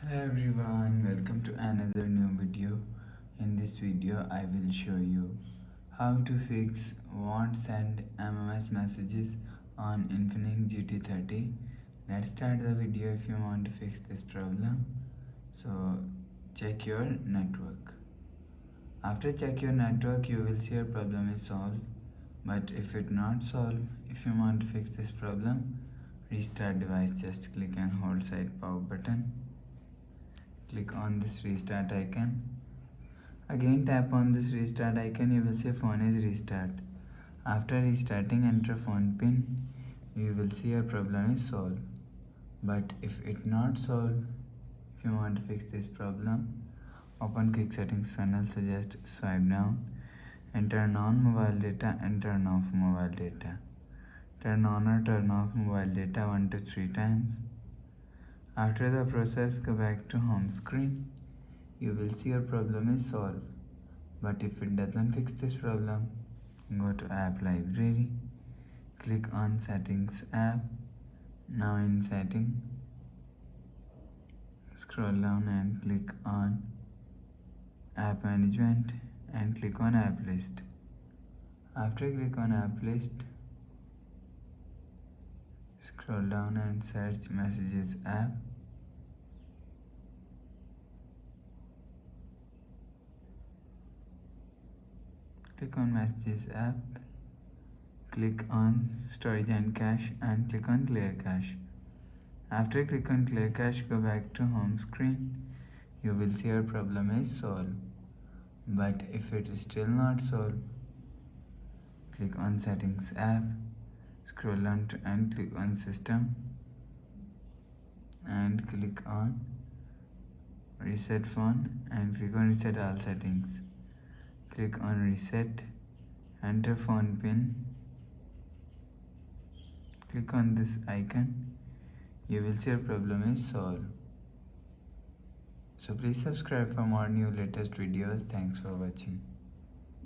Hello everyone, welcome to another new video. In this video, I will show you how to fix won't send MMS messages on Infinix GT30. Let's start the video. If you want to fix this problem, so check your network. After check your network, you will see your problem is solved. But if it not solved, if you want to fix this problem, restart device. Just click and hold side power button. Click on this restart icon. Again tap on this restart icon. You will see phone is restart. After restarting, enter phone pin. You will see your problem is solved. But if it not solved, if you want to fix this problem, open quick settings panel. Suggest swipe down. Enter non-mobile data and turn off mobile data. Turn on or turn off mobile data 1 to 3 times. After the process, go back to home screen. You will see your problem is solved. But if it doesn't fix this problem, go to app library. Click on settings app. Now in setting, scroll down and click on app management and click on app list. After click on app list, scroll down and search messages app. Click on messages app. Click on storage and cache and click on clear cache. After click on clear cache, go back to home screen. You will see your problem is solved. But if it is still not solved, click on settings app. Scroll down to and click on system and click on reset phone and click on reset all settings. Click on reset, enter phone pin, click on this icon. You will see your problem is solved. So please subscribe for more new latest videos. Thanks for watching.